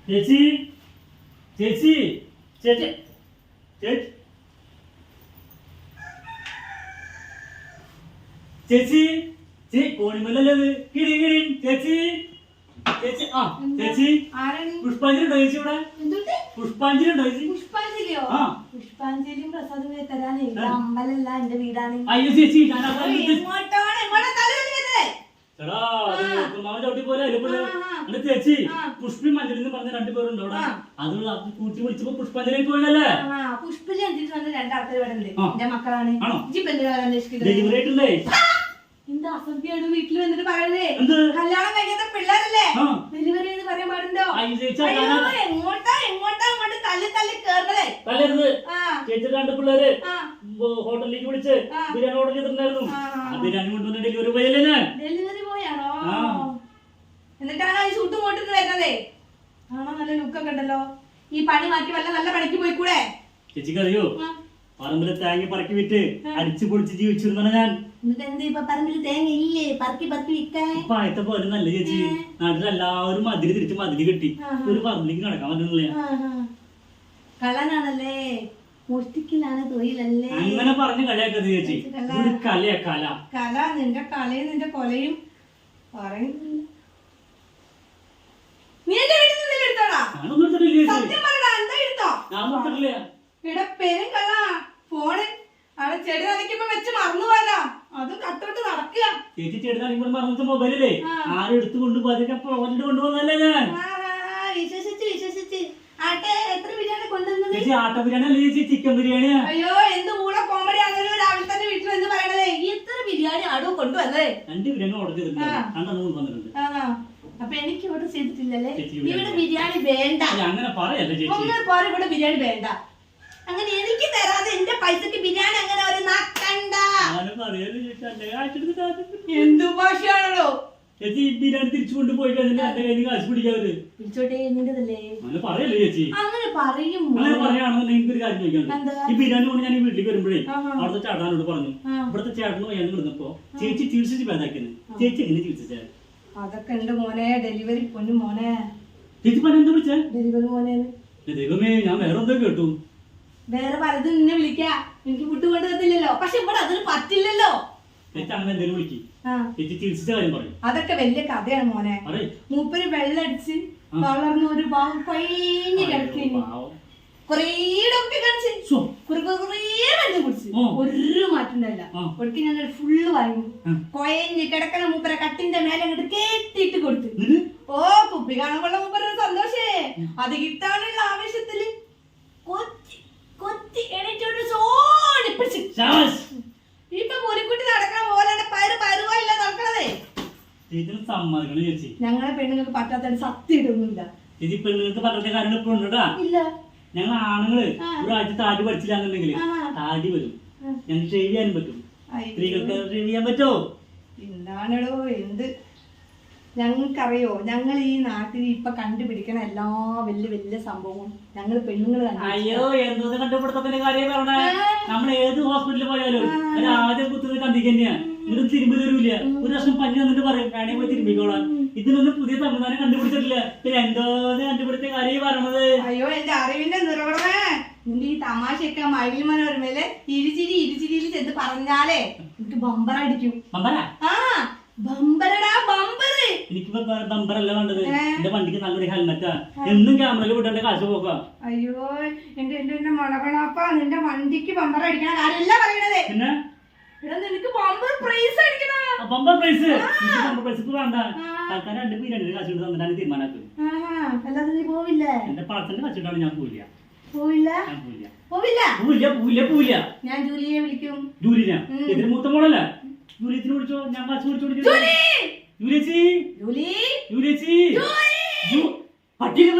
ചേച്ചി ചേച്ചി ചേച്ചി ചേച്ചി ചേച്ചി ചേ കോണിമല്ലത് കിടി കിടി ചേച്ചി ചേച്ചി ആ ചേച്ചി പുഷ്പാഞ്ജലി ഉണ്ടോ ചേച്ചി ഇവിടെ പുഷ്പാഞ്ജലി ഉണ്ടോ ചേച്ചി പുഷ്പാഞ്ജലിയോ പുഷ്പാഞ്ജലിയും പ്രസാദവും തരാനേ അമ്പലല്ല എന്റെ വീടാണ് അയ്യോ ചേച്ചി ഞാൻ ചേച്ചി പുഷ്പി മഞ്ജലി എന്ന് പറഞ്ഞ രണ്ടുപേരുണ്ട് അവിടെ അതുകൊണ്ട് കൂട്ടി വിളിച്ചപ്പോ പുഷ്പാഞ്ജലി പോയതല്ലേ പുഷ്പലി രണ്ടാൾക്കാർ ഇവിടെ ഉണ്ട് എന്റെ മക്കളാണ് ഡെലിവറി ആയിട്ടില്ലേ എന്താ അസഭ്യാണ് വീട്ടിൽ വന്നിട്ട് പറയണേ കല്യാണം കഴിക്കാത്ത പിള്ളേരല്ലേ ഡെലിവറി എന്ന് പറയാൻ പാടുണ്ടോ എങ്ങോട്ടാ എങ്ങോട്ടാ അങ്ങോട്ട് തല്ലി തല്ലി കേറുന്നതേ ചേച്ചി രണ്ട് പിള്ളേര് ഹോട്ടലിലേക്ക് വിളിച്ച് ബിരിയാണി ഓർഡർ ചെയ്തിട്ടുണ്ടായിരുന്നു ആ ബിരിയാണി കൊണ്ടുവന്ന ഡെലിവറി പോയല്ലേ ഞാൻ ഡെലിവറി പോയാണോ എന്നിട്ടാണോ ഈ സൂട്ട് മോട്ടിട്ട് വരുന്നതേ ആണോ നല്ല ലുക്കൊക്കെ ഉണ്ടല്ലോ ഈ പണി മാറ്റി വല്ല നല്ല പണിക്ക് പോയിക്കൂടെ ചേച്ചിക്ക് അറിയോ പറമ്പില് തേങ്ങ പറക്കി വിറ്റ് അടിച്ചു പൊളിച്ച് ജീവിച്ചിരുന്നാണ് ഞാൻ പറമ്പിൽ തേങ്ങ ഇല്ലേ പറക്കി പറക്കി വിൽക്കാൻ ഇപ്പൊ ആയത്തെ പോലെ നല്ല ചേച്ചി നാട്ടിൽ എല്ലാവരും മതില് തിരിച്ച് മതില് കെട്ടി ഒരു പറമ്പിലേക്ക് നടക്കാൻ പറ്റുന്നില്ലേ കള്ളനാണല്ലേ മോഷ്ടിക്കലാണ് തൊഴിലല്ലേ അങ്ങനെ പറഞ്ഞ് കളിയാക്കത് ചേച്ചി ഒരു കലയാ കല കല നിന്റെ കലയും നിന്റെ കൊലയും പറയുന്നില്ല നീ എന്റെ വീട്ടിൽ നിന്ന് എടുത്തോടാ സത്യം പറയടാ എന്താ എടുത്തോ ഇവിടെ പേരും കള്ള ഫോണ് അവിടെ ചെടി നനയ്ക്കുമ്പോ വെച്ച് മറന്നു പോയതാ അതും കട്ടോട്ട് നടക്കുക ചേച്ചി ചെടി നനയ്ക്കുമ്പോൾ മറന്നിട്ട് മൊബൈലല്ലേ ആരും എടുത്തു കൊണ്ടുപോകാതൊക്കെ കൊണ്ടുപോകുന്നല്ലേ ഞാൻ വിശ്വസിച്ച് വിശ്വസിച്ച് ആട്ടെ എത്ര ബിരിയാണി കൊണ്ടുവന്നത് ചേച്ചി ആട്ട ബിരിയാണി അല്ലേ ചേച്ചി ചിക്കൻ ബിരിയാണിയാ അയ്യോ എന്ത് കൂടെ കോമഡി ആണല്ലോ രാവിലെ തന്നെ വീട്ടിൽ എന്ന് പറയണതേ എത്ര ബിരിയാണി ആടോ കൊണ്ടുവന്നേ 2 ബിരിയാണി ഓർഡർ ചെയ്തിട്ടുണ്ട് അപ്പൊ എനിക്ക് ഓർഡർ ചെയ്തിട്ടില്ലല്ലേ ഇവിടെ ബിരിയാണി വേണ്ട അങ്ങനെ പറയല്ലേ ചേച്ചി ഇവിടെ ബിരിയാണി വേണ്ട അങ്ങനെ എനിക്ക് തരാതെ എന്റെ പൈസക്ക് ബിരിയാണി അങ്ങനെ ഒരു നക്കണ്ട എന്തു ഭാഷയാണല്ലോ ചേച്ചി ബിരിയാണി തിരിച്ചു കൊണ്ടുപോയി കഴിഞ്ഞാൽ എന്റെ കയ്യിൽ കാശ് പിടിക്കാവര് പിടിച്ചോട്ടെ നിന്റെതല്ലേ അങ്ങനെ പറയല്ലേ ചേച്ചി അങ്ങനെ പറയും അങ്ങനെ പറയുകയാണെന്നുണ്ടെങ്കിൽ എനിക്കൊരു കാര്യം ചോദിക്കാനുണ്ട് ഈ ബിരിയാണി കൊണ്ട് ഞാൻ ഈ വീട്ടിലേക്ക് വരുമ്പോഴേ അവിടുത്തെ ചേട്ടനോട് പറഞ്ഞു ഇവിടുത്തെ ചേട്ടന് വയ്യാന്ന് കിടന്നപ്പോ ചേച്ചി ചികിത്സിച്ച് ഭേദാക്കുന്നത് ചേച്ചി എങ്ങനെ ചികിത്സിച്ചേ അതൊക്കെ ഉണ്ട് മോനെ ഡെലിവറി പൊന്നു മോനെ ചേച്ചി പറഞ്ഞ എന്താ വിളിച്ചേ ഡെലിവറി മോനെ ദൈവമേ ഞാൻ വേറെ എന്തോ കേട്ടു വേറെ പലതും നിന്നെ വിളിക്കാ എനിക്ക് ഫുഡ് കൊണ്ട് തന്നില്ലല്ലോ പക്ഷെ ഇവിടെ അതിന് പറ്റില്ലല്ലോ ചേച്ചി അങ്ങനെ എന്തെങ്കിലും വിളിക്കും ചേച്ചി ചികിത്സിച്ച കാര്യം പറയും അതൊക്കെ വലിയ കഥയാണ് മോനെ മൂപ്പര് വെള്ളടിച്ച് വളർന്ന ഒരു ഭാഗം കഴിഞ്ഞ് കിടക്കുന്നു കൊറേ ഡോക്ടറെ കാണിച്ച് കുറേ മരുന്ന് കുടിച്ച് ഒരു മാറ്റം ഉണ്ടായില്ല ഒടുക്കി ഞാൻ ഫുള്ള് വാങ്ങി കൊയഞ്ഞ് കിടക്കണ മൂപ്പരെ കട്ടിന്റെ മേലെ അങ്ങോട്ട് കേട്ടിട്ട് കൊടുത്തു ഓ കുപ്പി കാണുമ്പോൾ മൂപ്പരൊരു സന്തോഷേ അത് കിട്ടാനുള്ള ആവേശത്തില് കൊത്തി കൊത്തി എണീറ്റോട് സോണിപ്പിടിച്ച് ഇപ്പൊ പൊരിക്കുട്ടി നടക്കണ പോലെ പരുവല്ല നടക്കണതേ ഞങ്ങളെ പെണ്ണുങ്ങൾക്ക് പറ്റാത്ത സത്യം ഇതൊന്നുമില്ല ചേച്ചി പെണ്ണുങ്ങൾക്ക് പറ്റാത്ത കാര്യങ്ങൾ ഇപ്പൊ ഉണ്ടോ ഇല്ല ഞങ്ങൾ ആണുങ്ങള് ഒരാഴ്ച താടി പഠിച്ചില്ലാന്നുണ്ടെങ്കിൽ താടി വരും ഞങ്ങൾക്ക് ഷേവ് ചെയ്യാനും പറ്റും സ്ത്രീകൾക്ക് ഷേവ് ചെയ്യാൻ പറ്റുമോ എന്താണോ എന്ത് ഞങ്ങൾക്കറിയോ ഞങ്ങൾ ഈ നാട്ടിൽ ഇപ്പൊ കണ്ടുപിടിക്കണ എല്ലാ വലിയ വലിയ സംഭവവും ഞങ്ങൾ പെണ്ണുങ്ങൾ അയ്യോ എന്തോന്ന് കണ്ടുപിടുത്തത്തിന്റെ കാര്യം പറഞ്ഞേ നമ്മൾ ഏത് ഹോസ്പിറ്റലിൽ പോയാലും അത് ആദ്യം കുത്തുന്നത് കണ്ടിക്ക് തന്നെയാ ഇതൊന്നും തിരുമ്പി തരൂല ഒരു വർഷം പഞ്ഞി വന്നിട്ട് പറയും വേണേ പോയി തിരുമ്പിക്കോളാം ഇതിനൊന്നും പുതിയ സംവിധാനം കണ്ടുപിടിച്ചിട്ടില്ല പിന്നെ എന്തോന്ന് കണ്ടുപിടുത്ത കാര്യം പറയണത് അയ്യോ എന്റെ അറിവിന്റെ നിറവണമേ നിന്റെ ഈ തമാശയൊക്കെ മഴവിൽ മനോരമയില് ഇരുചിരിയിൽ ചെന്ന് പറഞ്ഞാലേ എനിക്ക് ബമ്പർ അടിക്കും എനിക്കിപ്പോ ബമ്പറല്ല വേണ്ടത് എന്റെ വണ്ടിക്ക് നല്ലൊരു ഹെൽമെറ്റാ എന്നും ക്യാമറയിൽ വിടേണ്ട കാശ് പോകാം അയ്യോ എന്റെ മുളകണപ്പാ നിന്റെ വണ്ടിക്ക് ബമ്പർ അടിക്കണ കാര്യമല്ല പറയണതേ പിന്നെ നിനക്ക് ബമ്പർ പ്രൈസ് അടിക്കണം ബമ്പർ പ്രൈസ് വേണ്ട ആൾക്കാർ 2 ബിരിയാണി കാശ് കൊണ്ട് തന്നിട്ടാണ് തീരുമാനാക്കും അല്ലാതെ നീ പോവില്ലേ എന്റെ പണത്തിന്റെ കാശിട്ടാണ് ഞാൻ പോവില്ല പോവില്ല ഞാൻ ജൂലിയെ വിളിക്കും ജൂലിനാ ഇതിന് മൂത്ത മോളല്ല ജൂലിയത്തിന് വിളിച്ചോ ഞാൻ കാശ് വിളിച്ചോ പട്ടിക